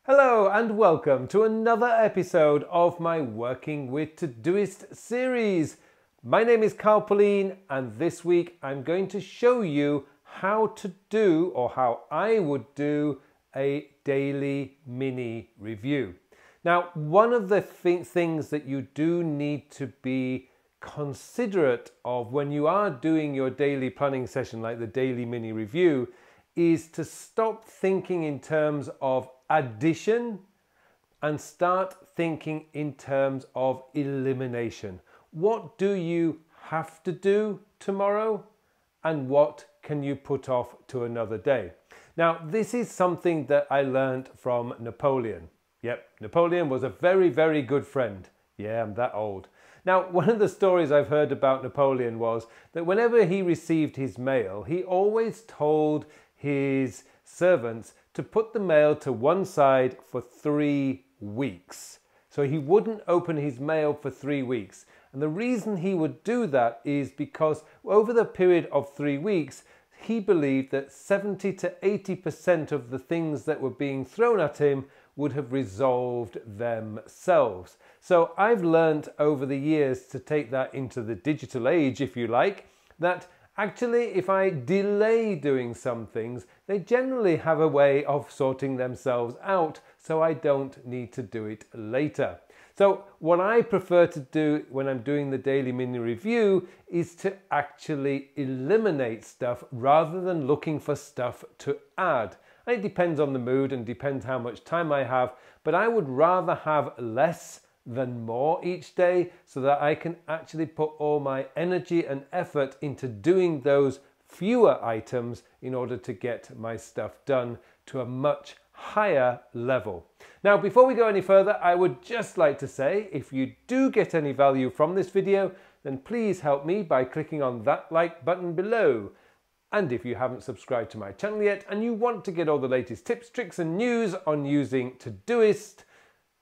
Hello and welcome to another episode of my Working with Todoist series. My name is Pullein, and this week I'm going to show you how to do, or how I would do, a daily mini review. Now, one of the things that you do need to be considerate of when you are doing your daily planning session, like the daily mini review, is to stop thinking in terms of addition and start thinking in terms of elimination. What do you have to do tomorrow, and what can you put off to another day? Now, this is something that I learned from Napoleon. Yep, Napoleon was a very, very good friend. Yeah, I'm that old. Now, one of the stories I've heard about Napoleon was that whenever he received his mail, he always told his servants to put the mail to one side for 3 weeks. So he wouldn't open his mail for 3 weeks. And the reason he would do that is because over the period of 3 weeks, he believed that 70 to 80% of the things that were being thrown at him would have resolved themselves. So I've learned over the years to take that into the digital age, if you like, that actually, if I delay doing some things, they generally have a way of sorting themselves out, so I don't need to do it later. So what I prefer to do when I'm doing the daily mini review is to actually eliminate stuff rather than looking for stuff to add. And it depends on the mood and depends how much time I have, but I would rather have less than more each day, so that I can actually put all my energy and effort into doing those fewer items in order to get my stuff done to a much higher level. Now, before we go any further, I would just like to say, if you do get any value from this video, then please help me by clicking on that like button below. And if you haven't subscribed to my channel yet and you want to get all the latest tips, tricks and news on using Todoist,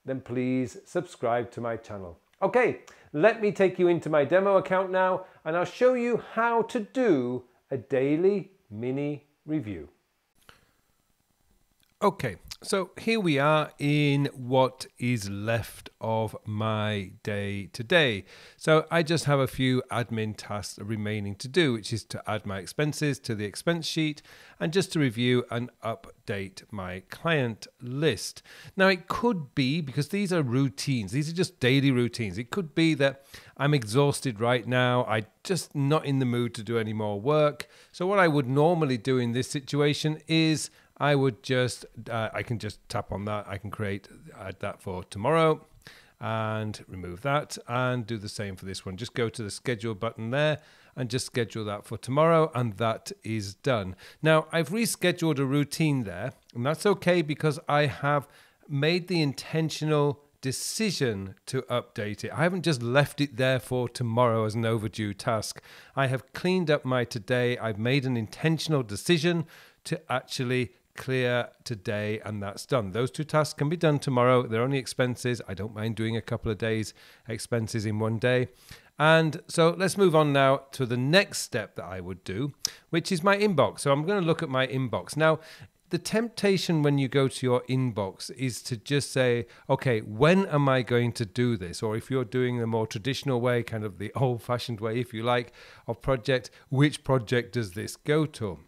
then please subscribe to my channel. Okay, let me take you into my demo account now, and I'll show you how to do a daily mini review. Okay, so here we are in what is left of my day today. So I just have a few admin tasks remaining to do, which is to add my expenses to the expense sheet and just to review and update my client list. Now, it could be, because these are routines, these are just daily routines. It could be that I'm exhausted right now. I'm just not in the mood to do any more work. So what I would normally do in this situation is I would just, I can just tap on that. I can add that for tomorrow and remove that and do the same for this one. Just go to the schedule button there and just schedule that for tomorrow, and that is done. Now, I've rescheduled a routine there, and that's okay because I have made the intentional decision to update it. I haven't just left it there for tomorrow as an overdue task. I have cleaned up my today. I've made an intentional decision to actually clear today, and that's done. Those two tasks can be done tomorrow. They're only expenses. I don't mind doing a couple of days expenses in one day. And so let's move on now to the next step that I would do, which is my inbox. So I'm going to look at my inbox. Now, the temptation when you go to your inbox is to just say, okay, when am I going to do this? Or if you're doing the more traditional way, kind of the old-fashioned way, if you like, of project, which project does this go to?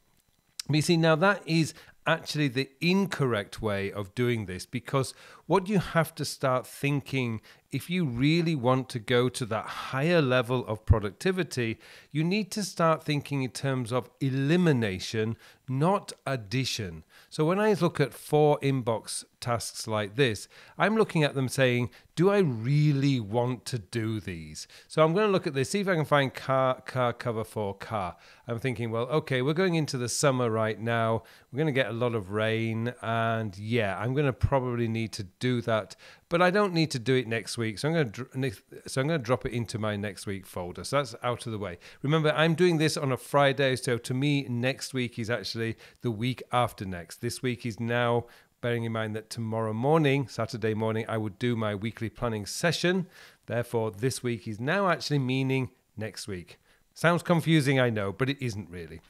But you see, now that is actually the incorrect way of doing this, because what you have to start thinking, if you really want to go to that higher level of productivity, you need to start thinking in terms of elimination, not addition. So when I look at 4 inbox tasks like this, I'm looking at them saying, do I really want to do these? So I'm going to look at this, see if I can find car cover for car. I'm thinking, well, okay, we're going into the summer right now. We're going to get a lot of rain, and yeah, I'm going to probably need to do that, but I don't need to do it next week. So I'm going to drop it into my next week folder. So that's out of the way. Remember, I'm doing this on a Friday, so to me, next week is actually the week after next. This week is now, bearing in mind that tomorrow morning, Saturday morning, I would do my weekly planning session. Therefore, this week is now actually meaning next week. Sounds confusing, I know, but it isn't really.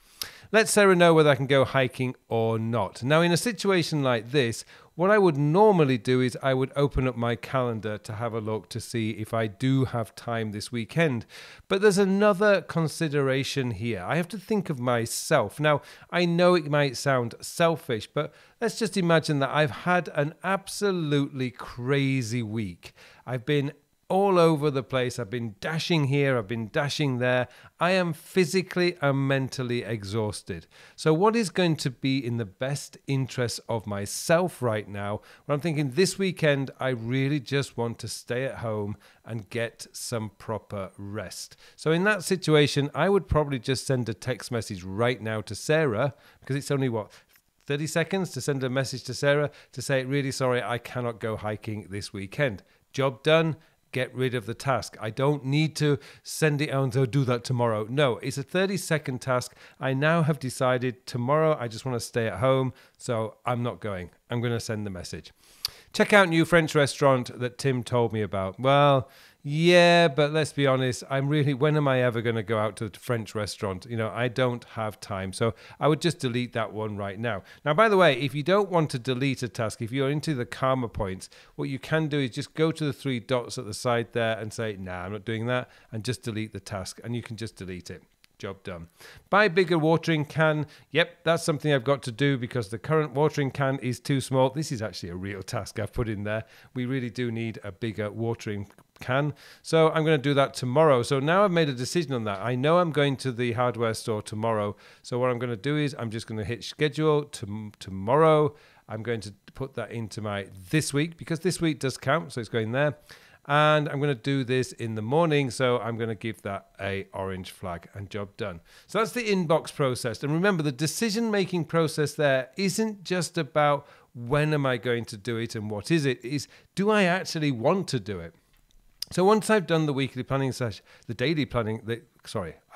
Let Sarah know whether I can go hiking or not. Now, in a situation like this, what I would normally do is I would open up my calendar to have a look to see if I do have time this weekend. But there's another consideration here. I have to think of myself. Now, I know it might sound selfish, but let's just imagine that I've had an absolutely crazy week. I've been all over the place. I've been dashing here, I've been dashing there. I am physically and mentally exhausted. So what is going to be in the best interest of myself right now? Well, I'm thinking this weekend, I really just want to stay at home and get some proper rest. So in that situation, I would probably just send a text message right now to Sarah, because it's only 30 seconds to send a message to Sarah to say, really sorry, I cannot go hiking this weekend. Job done. Get rid of the task. I don't need to send it on to do that tomorrow. No, it's a 30-second task. I now have decided tomorrow I just want to stay at home, so I'm not going. I'm going to send the message. Check out new French restaurant that Tim told me about. Well, yeah, but let's be honest. When am I ever going to go out to a French restaurant? You know, I don't have time. So I would just delete that one right now. Now, by the way, if you don't want to delete a task, if you're into the karma points, what you can do is just go to the 3 dots at the side there and say, nah, I'm not doing that, and just delete the task, and you can just delete it. Job done. Buy bigger watering can. Yep, that's something I've got to do because the current watering can is too small. This is actually a real task I've put in there. We really do need a bigger watering can. So I'm going to do that tomorrow. So now I've made a decision on that. I know I'm going to the hardware store tomorrow. So what I'm going to do is I'm just going to hit schedule tomorrow. I'm going to put that into my this week because this week does count. So it's going there. And I'm going to do this in the morning, so I'm going to give that a orange flag and job done. So that's the inbox process. And remember, the decision-making process there isn't just about when am I going to do it and what is it, is do I actually want to do it? So once I've done the weekly planning the daily planning,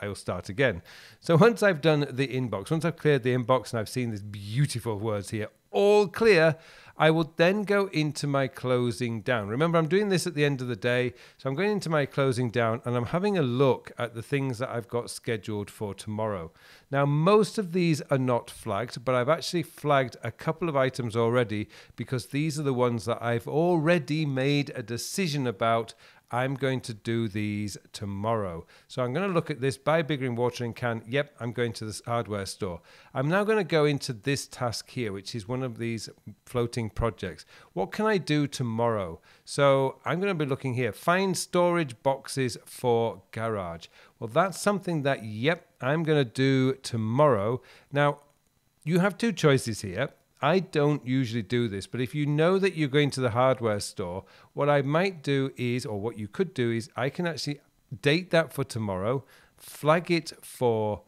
I will start again. So once I've done the inbox, once I've cleared the inbox and I've seen these beautiful words here, all clear, I will then go into my closing down. Remember, I'm doing this at the end of the day. So I'm going into my closing down and I'm having a look at the things that I've got scheduled for tomorrow. Now, most of these are not flagged, but I've actually flagged a couple of items already because these are the ones that I've already made a decision about. I'm going to do these tomorrow. So I'm going to look at this, buy bigger in watering can. Yep, I'm going to this hardware store. I'm now going to go into this task here, which is one of these floating projects. What can I do tomorrow? So I'm going to be looking here, find storage boxes for garage. Well, that's something that, yep, I'm going to do tomorrow. Now, you have 2 choices here. I don't usually do this, but if you know that you're going to the hardware store, what I might do is, or what you could do is, I can actually date that for tomorrow, flag it for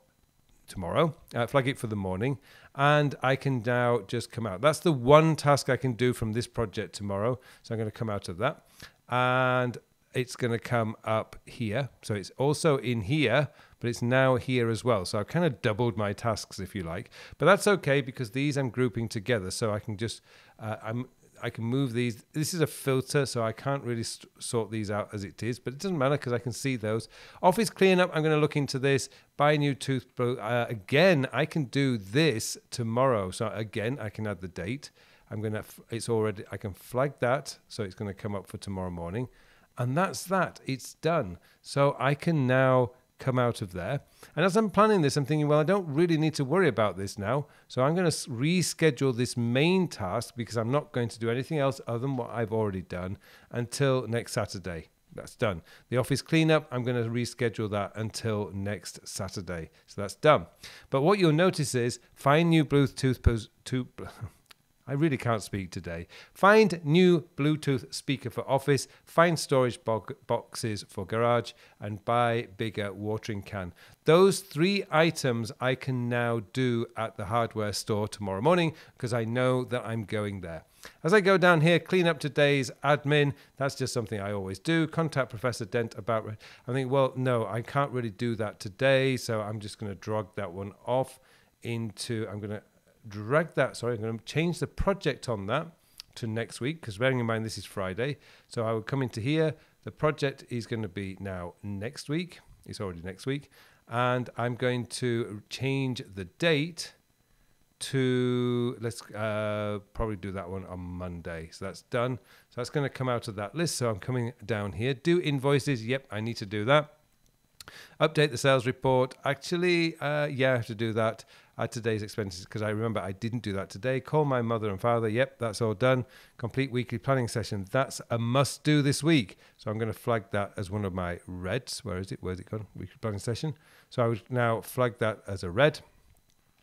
tomorrow, flag it for the morning, and I can now just come out. That's the one task I can do from this project tomorrow. So I'm going to come out of that, and it's going to come up here. So it's also in here, but it's now here as well. So I've kind of doubled my tasks, if you like. But that's okay because these I'm grouping together. So I can just, I can move these. This is a filter, so I can't really sort these out as it is. But it doesn't matter because I can see those. Office cleanup, I'm going to look into this. Buy a new toothbrush. Again, I can do this tomorrow. So again, I can add the date. I can flag that. So it's going to come up for tomorrow morning. And that's that. It's done. So I can now come out of there. And as I'm planning this, I'm thinking, well, I don't really need to worry about this now. So I'm going to reschedule this main task because I'm not going to do anything else other than what I've already done until next Saturday. That's done. The office cleanup, I'm going to reschedule that until next Saturday. So that's done. But what you'll notice is find new Bluetooth I really can't speak today. Find new Bluetooth speaker for office, find storage boxes for garage, and buy bigger watering can. Those 3 items I can now do at the hardware store tomorrow morning because I know that I'm going there. As I go down here, clean up today's admin. That's just something I always do. Contact Professor Dent about it. I think, well, no, I can't really do that today. So I'm just going to drag that one off into, I'm going to change the project on that to next week because bearing in mind this is Friday. So I will come into here. The project is going to be now next week. It's already next week. And I'm going to change the date to, let's probably do that one on Monday. So that's done. So that's going to come out of that list. So I'm coming down here. Do invoices. Yep, I need to do that. Update the sales report. Actually, yeah, I have to do that. Add today's expenses because I remember I didn't do that today. Call my mother and father. Yep, that's all done. Complete weekly planning session. That's a must do this week. So I'm going to flag that as one of my reds. Where is it? Where's it gone? Weekly planning session. So I would now flag that as a red.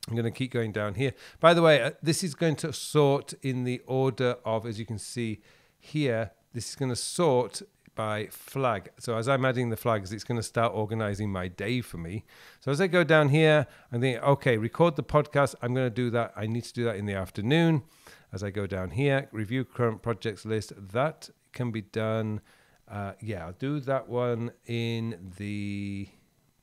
I'm going to keep going down here. By the way, this is going to sort in the order of, as you can see here, this is going to sort by flag. So as I'm adding the flags, it's going to start organizing my day for me. So as I go down here, I'm thinking, okay, record the podcast. I'm going to do that. I need to do that in the afternoon. As I go down here, review current projects list. That can be done. Yeah, I'll do that one in the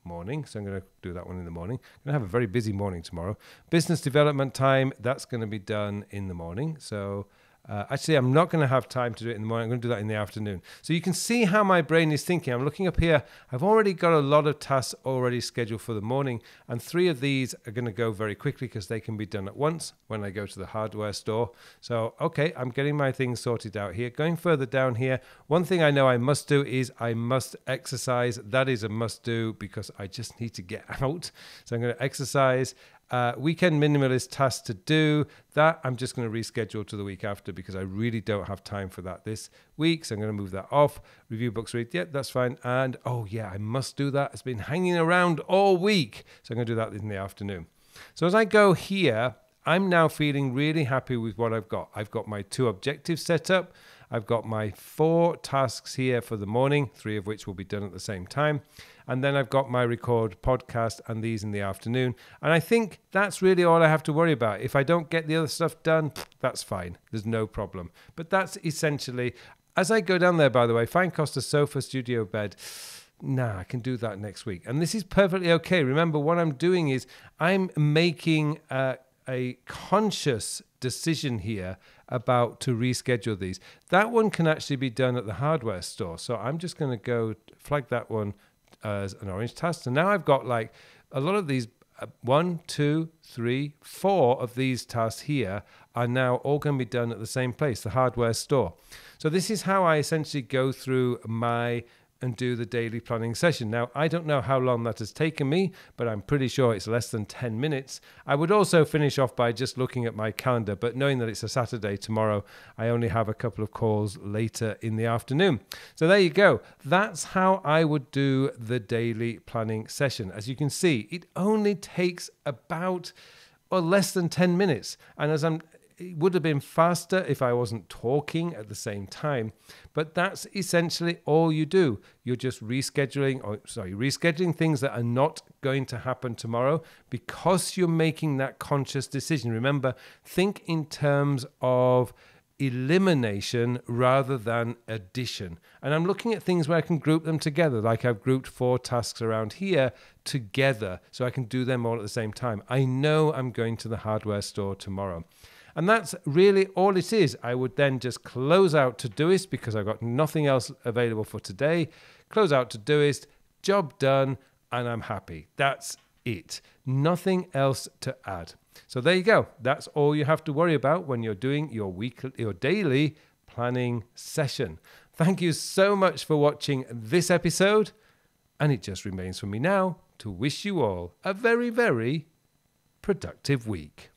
morning. So I'm going to do that one in the morning. I'm going to have a very busy morning tomorrow. Business development time, that's going to be done in the morning. So actually, I'm not going to have time to do it in the morning. I'm going to do that in the afternoon. So you can see how my brain is thinking. I'm looking up here. I've already got a lot of tasks already scheduled for the morning. And 3 of these are going to go very quickly because they can be done at once when I go to the hardware store. So, okay, I'm getting my things sorted out here. Going further down here, one thing I know I must do is I must exercise. That is a must do because I just need to get out. So I'm going to exercise. Weekend minimalist task to do. That I'm just going to reschedule to the week after because I really don't have time for that this week. So I'm going to move that off. Review books, read. Yeah, that's fine. And oh yeah, I must do that. It's been hanging around all week. So I'm going to do that in the afternoon. So as I go here, I'm now feeling really happy with what I've got. I've got my 2 objectives set up. I've got my 4 tasks here for the morning, 3 of which will be done at the same time. And then I've got my record podcast and these in the afternoon. And I think that's really all I have to worry about. If I don't get the other stuff done, that's fine. There's no problem. But that's essentially, as I go down there, by the way, find Costa sofa, studio bed. Nah, I can do that next week. And this is perfectly okay. Remember, what I'm doing is I'm making a conscious decision here about to reschedule these. That one can actually be done at the hardware store. So I'm just going to go flag that one as an orange task. And now I've got like a lot of these, 1, 2, 3, 4 of these tasks here are now all going to be done at the same place, the hardware store. So this is how I essentially go through and do the daily planning session. Now, I don't know how long that has taken me, but I'm pretty sure it's less than 10 minutes. I would also finish off by just looking at my calendar, but knowing that it's a Saturday tomorrow, I only have a couple of calls later in the afternoon. So there you go. That's how I would do the daily planning session. As you can see, it only takes about less than 10 minutes. And it would have been faster if I wasn't talking at the same time, but that's essentially all you do. You're just rescheduling things that are not going to happen tomorrow because you're making that conscious decision. Remember, think in terms of elimination rather than addition. And I'm looking at things where I can group them together, like I've grouped 4 tasks around here together so I can do them all at the same time. I know I'm going to the hardware store tomorrow. And that's really all it is. I would then just close out Todoist because I've got nothing else available for today. Close out Todoist, job done, and I'm happy. That's it. Nothing else to add. So there you go. That's all you have to worry about when you're doing your daily planning session. Thank you so much for watching this episode. And it just remains for me now to wish you all a very, very productive week.